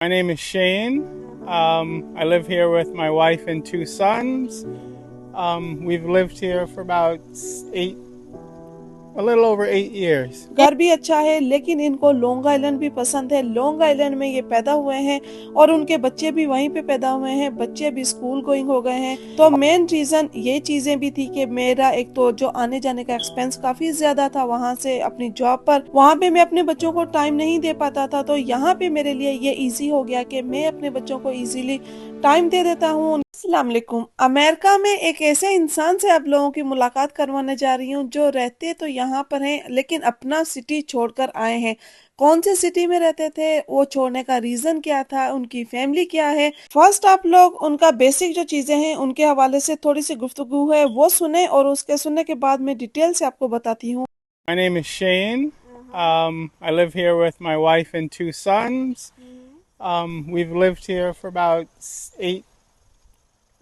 My name is Shane. I live here with my wife and two sons. We've lived here for about a little over 8 years. घर भी अच्छा है लेकिन इनको long island भी पसंद है। लॉन्ग आइलैंड में ये पैदा हुए हैं और उनके बच्चे भी वहीं पे पैदा हुए हैं, बच्चे भी स्कूल गोइंग हो गए हैं। तो मेन रीजन ये चीजें भी थी कि मेरा एक तो जो आने जाने का एक्सपेंस काफी ज्यादा था वहां से अपनी जॉब पर, वहां पे मैं अपने बच्चों को टाइम नहीं दे पाता था। तो यहाँ पे मेरे लिए ये इजी हो गया कि मैं अपने बच्चों को इजीली टाइम दे देता हूँ। अस्सलाम वालेकुम। अमेरिका में एक ऐसे इंसान से आप लोगों की मुलाकात करवाने जा रही हूँ जो रहते तो यहाँ पर हैं लेकिन अपना सिटी छोड़कर आए हैं। कौन से सिटी में रहते थे, वो छोड़ने का रीजन क्या था, उनकी फैमिली क्या है, फर्स्ट आप लोग उनका बेसिक जो चीजें हैं उनके हवाले से थोड़ी सी गुफ्तगू है वो सुने और उसके सुनने के बाद मैं डिटेल से आपको बताती हूँ। My name is Shane. I live here with my wife and two sons. We've lived here for about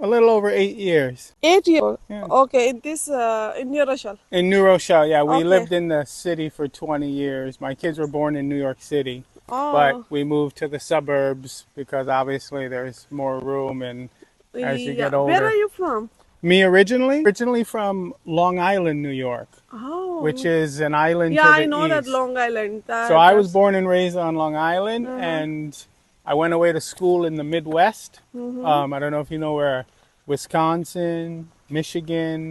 a little over 8 years. 8 years. Yeah. Okay, in this in New Rochelle. In New Rochelle, yeah, we Okay. lived in the city for 20 years. My kids were born in New York City, but Oh, we moved to the suburbs because obviously there's more room and as you yeah. get Where are older. you from? Me originally from Long Island, New York, which Oh, is an island yeah, to I the know that east. Long Island. So I was That's. born and raised on Long Island, Uh-huh. and I went away to school in the Midwest. Mm-hmm. I don't know if you know where Wisconsin, Michigan,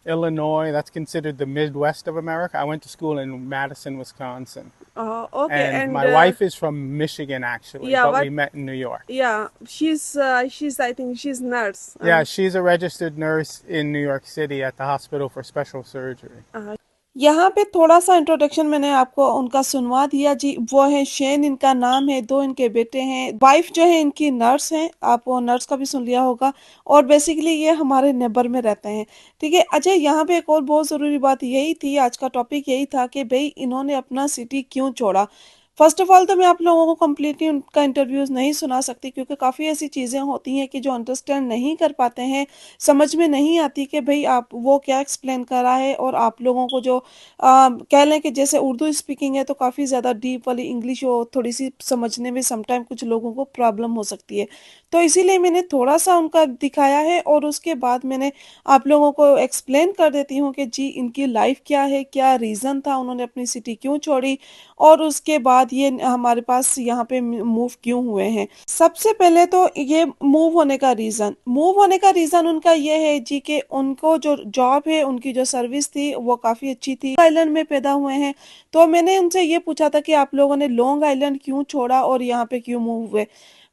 Illinois, that's considered the Midwest of America. I went to school in Madison, Wisconsin. Okay, And and my wife is from Michigan, actually, yeah, but what? we met in New York. Yeah, she's I think she's nurse. Yeah, she's a registered nurse in New York City at the Hospital for Special Surgery. यहाँ पे थोड़ा सा introduction मैंने आपको उनका सुनवा दिया जी। वो है शेन, इनका नाम है, दो इनके बेटे हैं, वाइफ जो है इनकी नर्स हैं, आप वो नर्स का भी सुन लिया होगा। और बेसिकली ये हमारे नेबर में रहते हैं। ठीक है। अच्छा, यहाँ पे एक और बहुत ज़रूरी बात यही थी, आज का टॉपिक यही था कि भाई इन्होंने अपना सिटी क्यों छोड़ा। फर्स्ट ऑफ ऑल तो मैं आप लोगों को कम्प्लीटली उनका इंटरव्यूज नहीं सुना सकती क्योंकि काफ़ी ऐसी चीज़ें होती हैं कि जो अंडरस्टैंड नहीं कर पाते हैं, समझ में नहीं आती कि भाई आप वो क्या एक्सप्लेन कर रहा है। और आप लोगों को जो कह लें कि जैसे उर्दू स्पीकिंग है तो काफ़ी ज़्यादा डीप वाली इंग्लिश हो, थोड़ी सी समझने में समटाइम कुछ लोगों को प्रॉब्लम हो सकती है। तो इसीलिए मैंने थोड़ा सा उनका दिखाया है और उसके बाद मैंने आप लोगों को एक्सप्लेन कर देती हूँ कि जी इनकी लाइफ क्या है, क्या रीज़न था, उन्होंने अपनी सिटी क्यों छोड़ी और उसके बाद ये हमारे पास यहाँ पे मूव क्यों हुए हैं। सबसे पहले तो ये मूव होने का रीज़न उनका ये है जी कि उनको जो जॉब है, उनकी जो सर्विस थी वो काफ़ी अच्छी थी। आइलैंड में पैदा हुए हैं। तो मैंने उनसे ये पूछा था कि आप लोगों ने लॉन्ग आइलैंड क्यों छोड़ा और यहाँ पे क्यों मूव हुए।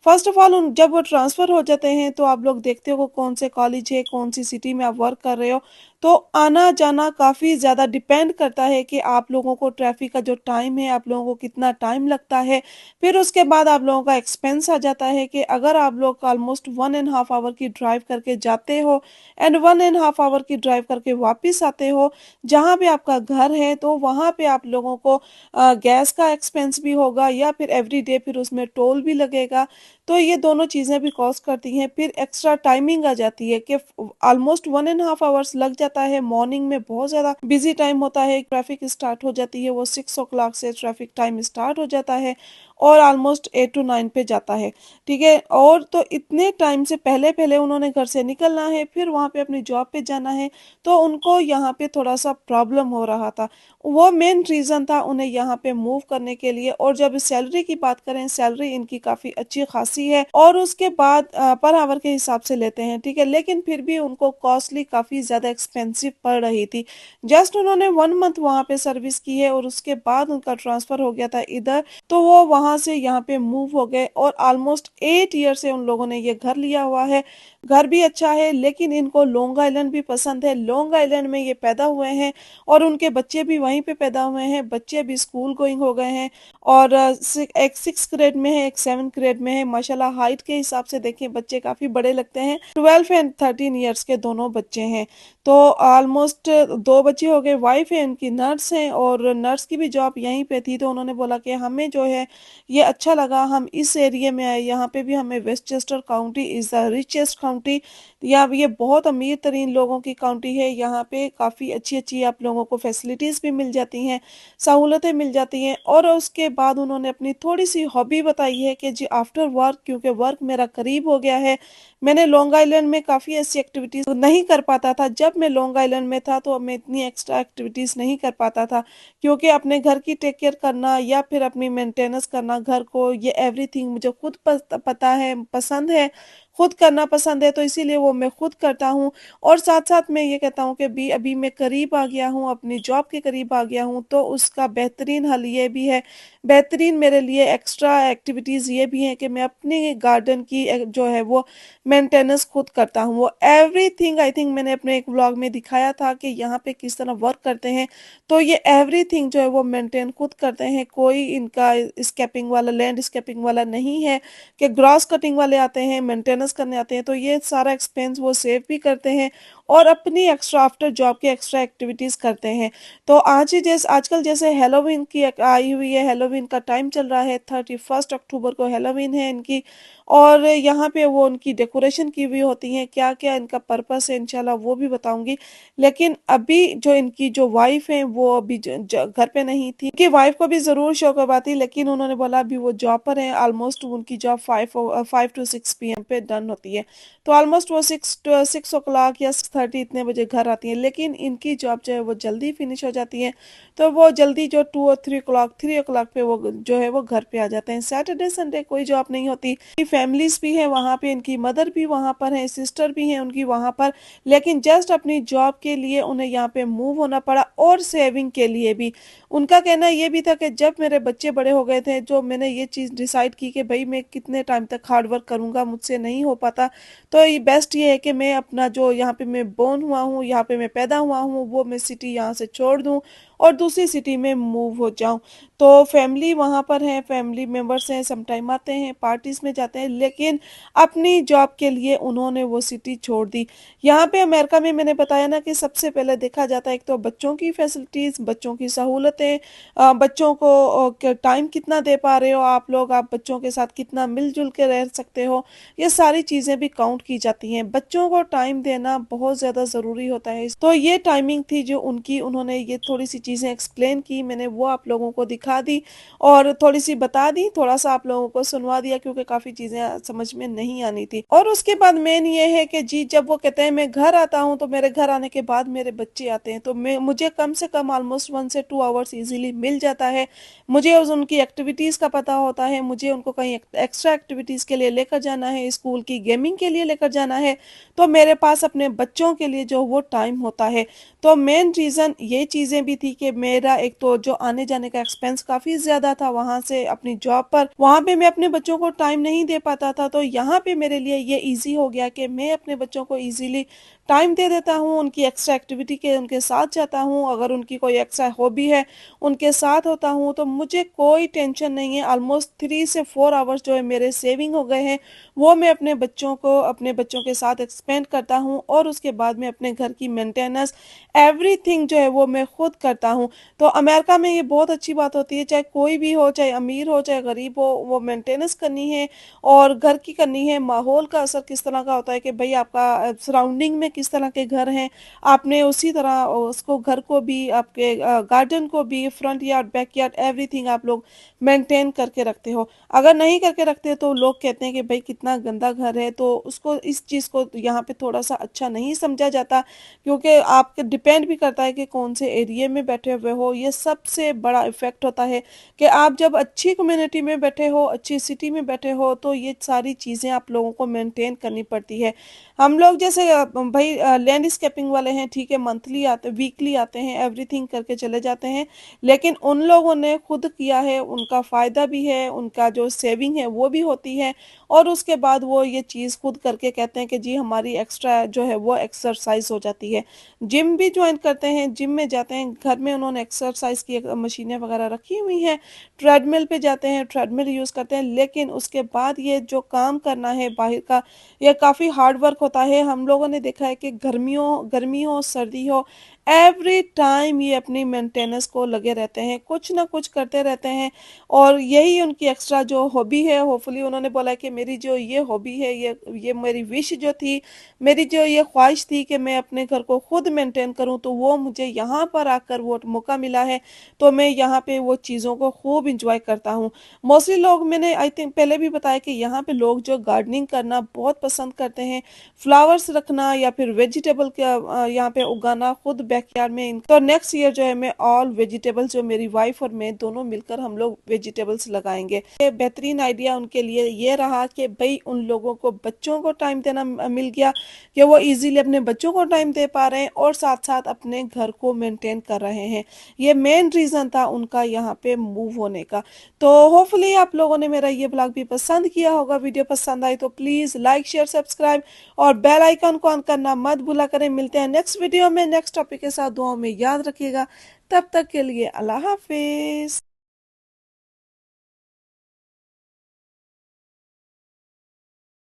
फर्स्ट ऑफ ऑल उन जब वो ट्रांसफ़र हो जाते हैं तो आप लोग देखते हो कौन से कॉलेज है, कौन सी सिटी में आप वर्क कर रहे हो। तो आना जाना काफ़ी ज़्यादा डिपेंड करता है कि आप लोगों को ट्रैफिक का जो टाइम है, आप लोगों को कितना टाइम लगता है। फिर उसके बाद आप लोगों का एक्सपेंस आ जाता है कि अगर आप लोग ऑलमोस्ट 1.5 आवर की ड्राइव करके जाते हो एंड 1.5 आवर की ड्राइव करके वापस आते हो, जहाँ पे आपका घर है तो वहाँ पे आप लोगों को गैस का एक्सपेंस भी होगा या फिर एवरी डे फिर उसमें टोल भी लगेगा। तो ये दोनों चीज़ें भी कॉस्ट करती हैं। फिर एक्स्ट्रा टाइमिंग आ जाती है कि ऑलमोस्ट 1.5 आवर्स लग जाता है। मॉर्निंग में बहुत ज़्यादा बिजी टाइम होता है, ट्रैफिक स्टार्ट हो जाती है, वो 6 o'clock से ट्रैफिक टाइम स्टार्ट हो जाता है और ऑलमोस्ट 8 to 9 पे जाता है। ठीक है। और तो इतने टाइम से पहले पहले उन्होंने घर से निकलना है, फिर वहाँ पे अपनी जॉब पे जाना है। तो उनको यहाँ पे थोड़ा सा प्रॉब्लम हो रहा था। वो मेन रीज़न था उन्हें यहाँ पे मूव करने के लिए। और जब सैलरी की बात करें, सैलरी इनकी काफ़ी अच्छी खासी है और उसके बाद पर आवर के हिसाब से लेते हैं। ठीक है। लेकिन फिर भी उनको कॉस्टली काफ़ी ज़्यादा एक्सपेंसिव पड़ रही थी। जस्ट उन्होंने 1 मंथ वहाँ पे सर्विस की है और उसके बाद उनका ट्रांसफ़र हो गया था इधर। तो वो वहाँ से यहाँ पे मूव हो गए और ऑलमोस्ट 8 ईयर से उन लोगों ने ये घर लिया हुआ है। घर भी अच्छा है लेकिन इनको लॉन्ग आइलैंड भी पसंद है। लॉन्ग आइलैंड में ये पैदा हुए हैं और उनके बच्चे भी वहीं पे पैदा हुए हैं, बच्चे भी स्कूल गोइंग हो गए हैं। और एक 6 ग्रेड में है, एक 7 ग्रेड में है। माशाल्लाह हाइट के हिसाब से देखें बच्चे काफ़ी बड़े लगते हैं। 12 एंड 13 ईयर्स के दोनों बच्चे हैं। तो ऑलमोस्ट दो बच्चे हो गए। वाइफ है उनकी नर्स हैं और नर्स की भी जॉब यहीं पे थी। तो उन्होंने बोला कि हमें जो है ये अच्छा लगा। हम इस एरिया में आए, यहाँ पे भी हमें Westchester county is the richest county, या ये बहुत अमीर तरीन लोगों की काउंटी है। यहाँ पे काफ़ी अच्छी अच्छी आप लोगों को फैसिलिटीज़ भी मिल जाती हैं, सहूलतें मिल जाती हैं। और उसके बाद उन्होंने अपनी थोड़ी सी हॉबी बताई है कि जी आफ्टर वर्क, क्योंकि वर्क मेरा करीब हो गया है, मैंने लॉन्ग आइलैंड में काफ़ी ऐसी एक्टिविटीज़ नहीं कर पाता था। जब मैं लॉन्ग आइलैंड में था तो मैं इतनी एक्स्ट्रा एक्टिविटीज़ नहीं कर पाता था, क्योंकि अपने घर की टेक केयर करना या फिर अपनी मेंटेनेंस करना घर को, ये एवरीथिंग मुझे खुद पता है, पसंद है, खुद करना पसंद है, तो इसीलिए वो मैं खुद करता हूँ। और साथ-साथ मैं ये कहता हूँ कि भी अभी मैं करीब आ गया हूँ, अपनी जॉब के करीब आ गया हूँ, तो उसका बेहतरीन हल ये भी है, बेहतरीन मेरे लिए एक्स्ट्रा एक्टिविटीज़ ये भी हैं कि मैं अपने गार्डन की जो है वो मेंटेनेंस खुद करता हूँ। वो एवरीथिंग आई थिंक मैंने अपने एक व्लॉग में दिखाया था कि यहाँ पे किस तरह वर्क करते हैं। तो ये एवरीथिंग जो है वो मेंटेन खुद करते हैं। कोई इनका स्केपिंग वाला, लैंडस्केपिंग वाला नहीं है कि ग्रास कटिंग वाले आते हैं, मेंटेनेंस करने आते हैं। तो ये सारा एक्सपेंस वो सेव भी करते हैं और अपनी एक्स्ट्रा आफ्टर जॉब की एक्स्ट्रा एक्टिविटीज़ करते हैं। तो आज ही जैसे आजकल जैसे हैलोवीन की आई हुई है, हैलोवीन का टाइम चल रहा है, 31 अक्टूबर को हैलोवीन है इनकी। और यहाँ पे वो उनकी डेकोरेशन की हुई होती हैं, क्या-क्या इनका पर्पस है इंशाल्लाह वो भी बताऊँगी। लेकिन अभी जो इनकी जो वाइफ़ हैं वो अभी ज ज घर पे नहीं थी। उनकी वाइफ़ को भी ज़रूर शौक थी, लेकिन उन्होंने बोला अभी वो जॉब पर हैं, ऑलमोस्ट उनकी जॉब 5 टू 6 पीएम पे डन होती है। तो ऑलमोस्ट वो 6 ओ क्लॉक या 6:30 इतने बजे घर आती हैं। लेकिन इनकी जॉब जो है वो जल्दी फिनिश हो जाती है, तो वो जल्दी जो 2 और 3 ओ क्लॉक पे वो जो है वो घर पे आ जाते हैं। सैटरडे संडे कोई जॉब नहीं होती। फैमिलीज़ भी हैं वहाँ पे, इनकी मदर भी वहाँ पर हैं, सिस्टर भी हैं उनकी वहाँ पर। लेकिन जस्ट अपनी जॉब के लिए उन्हें यहाँ पे मूव होना पड़ा, और सेविंग के लिए भी। उनका कहना ये भी था कि जब मेरे बच्चे बड़े हो गए थे, जो मैंने ये चीज़ डिसाइड की कि भई मैं कितने टाइम तक हार्ड वर्क करूँगा, मुझसे नहीं हो पाता। तो ये बेस्ट ये है कि मैं अपना जो यहाँ पे मैं बोर्न हुआ हूँ, यहाँ पे मैं पैदा हुआ हूँ, वो मैं सिटी यहाँ से छोड़ दूँ और दूसरी सिटी में मूव हो जाऊँ। तो फैमिली वहाँ पर है, फैमिली मेंबर्स हैं, सम टाइम आते हैं, पार्टीज़ में जाते हैं, लेकिन अपनी जॉब के लिए उन्होंने वो सिटी छोड़ दी। यहाँ पे अमेरिका में मैंने बताया ना कि सबसे पहले देखा जाता है एक तो बच्चों की फैसिलिटीज़, बच्चों की सहूलतें, बच्चों को टाइम कितना दे पा रहे हो आप लोग, आप बच्चों के साथ कितना मिल-जुल के रह सकते हो, ये सारी चीज़ें भी काउंट की जाती हैं। बच्चों को टाइम देना बहुत ज़्यादा ज़रूरी होता है। तो ये टाइमिंग थी जो उनकी, उन्होंने ये थोड़ी-सी चीज़ें एक्सप्लेन की, मैंने वो आप लोगों को दिखा दी और थोड़ी-सी बता दी, थोड़ा-सा आप लोगों को सुनवा दिया, क्योंकि काफ़ी चीज़ें समझ में नहीं आनी थी। और उसके बाद मेन ये है कि जी जब वो कहते हैं मैं घर आता हूँ, तो मेरे घर आने के बाद मेरे बच्चे आते हैं, तो मैं मुझे कम से कम ऑलमोस्ट 1 से 2 आवर्स ईज़िली मिल जाता है। मुझे उस उनकी एक्टिविटीज़ का पता होता है, मुझे उनको कहीं एक्स्ट्रा एक्टिविटीज़ के लिए लेकर जाना है, स्कूल की गेमिंग के लिए लेकर जाना है, तो मेरे पास अपने बच्चों के लिए जो वो टाइम होता है। तो मेन रीज़न ये चीज़ें भी थी कि मेरा एक तो जो आने-जाने का एक्सपेंस काफ़ी ज़्यादा था वहाँ से अपनी जॉब पर, वहाँ पे मैं अपने बच्चों को टाइम नहीं दे पाता था। तो यहाँ पे मेरे लिए ये ईज़ी हो गया कि मैं अपने बच्चों को ईज़िली टाइम दे देता हूँ, उनकी एक्स्ट्रा एक्टिविटी के उनके साथ जाता हूँ, अगर उनकी कोई एक्स्ट्रा हॉबी है, उनके साथ होता हूँ, तो मुझे कोई टेंशन नहीं है। ऑलमोस्ट 3 से 4 आवर्स जो है मेरे सेविंग हो गए हैं, वो मैं अपने बच्चों को, अपने बच्चों के साथ स्पेंड करता हूँ, और उसके बाद में अपने घर की मेंटेनेंस, एवरीथिंग जो है वो मैं खुद करता हूँ। तो अमेरिका में ये बहुत अच्छी बात होती है, चाहे कोई भी हो, चाहे अमीर हो, चाहे गरीब हो, वो मेंटेनेंस करनी है और घर की करनी है। माहौल का असर किस तरह का होता है कि भई आपका सराउंडिंग में किस तरह के घर हैं, आपने उसी तरह उसको, घर को भी, आपके गार्डन को भी, front yard, back yard, everything आप लोग मेंटेन करके रखते हो। अगर नहीं करके रखते तो लोग कहते हैं कि भई कितना गंदा घर है, तो उसको, इस चीज़ को यहाँ पे थोड़ा-सा अच्छा नहीं समझा जाता, क्योंकि आपके डिपेंड भी करता है कि कौन से एरिया में बैठे हुए हो। ये सबसे बड़ा इफ़ेक्ट होता है कि आप जब अच्छी कम्युनिटी में बैठे हो, अच्छी सिटी में बैठे हो, तो ये सारी चीज़ें आप लोगों को मेंटेन करनी पड़ती है। हम लोग जैसे भई लैंडस्केपिंग वाले हैं, ठीक है, मंथली आते, वीकली आते हैं, एवरीथिंग करके चले जाते हैं। लेकिन उन लोगों ने खुद किया है, उनका फ़ायदा भी है, उनका जो सेविंग है वो भी होती है, और उसके बाद वो ये चीज़ खुद करके कहते हैं कि जी हमारी एक्स्ट्रा जो है वो एक्सरसाइज़ हो जाती है। जिम भी जॉइन करते हैं, जिम में जाते हैं, घर में उन्होंने एक्सरसाइज़ की मशीनें वगैरह रखी हुई हैं, ट्रेडमिल पे जाते हैं, ट्रेडमिल यूज़ करते हैं। लेकिन उसके बाद ये जो काम करना है बाहर का, ये काफ़ी हार्ड वर्क होता है। हम लोगों ने देखा है कि गर्मी हो, सर्दी हो, एवरी टाइम ये अपनी मेंटेनेंस को लगे रहते हैं, कुछ ना कुछ करते रहते हैं और यही उनकी एक्स्ट्रा जो हॉबी है। होपफुली उन्होंने बोला कि मेरी जो ये हॉबी है, ये मेरी विश जो थी, मेरी जो ये ख्वाहिश थी कि मैं अपने घर को खुद मेंटेन करूं, तो वो मुझे यहाँ पर आकर वो मौका मिला है, तो मैं यहाँ पे वो चीज़ों को खूब इंजॉय करता हूँ। मोस्टली लोग, मैंने आई थिंक पहले भी बताया कि यहाँ पे लोग जो गार्डनिंग करना बहुत पसंद करते हैं, फ्लावर्स रखना या फिर वेजिटेबल का यहाँ पे उगाना खुद बैकयार्ड में। तो नेक्स्ट ईयर जो है मैं ऑल वेजिटेबल्स, जो मेरी वाइफ और मैं दोनों मिलकर हम लोग वेजिटेबल्स लगाएंगे। ये बेहतरीन आइडिया उनके लिए ये रहा कि भाई उन लोगों को बच्चों को टाइम देना मिल गया, कि वो इजीली अपने बच्चों को टाइम दे पा रहे हैं और साथ साथ अपने घर को मेंटेन कर रहे हैं। ये मेन रीजन था उनका यहाँ पे मूव होने का। तो होपफुली आप लोगों ने मेरा ये ब्लॉग भी पसंद किया होगा। वीडियो पसंद आई तो प्लीज लाइक शेयर सब्सक्राइब और बेल आइकन को ऑन करना मत भूला करें। मिलते हैं नेक्स्ट वीडियो में नेक्स्ट टॉपिक के साथ। दुआओं में याद रखिएगा। तब तक के लिए अल्लाह हाफिज।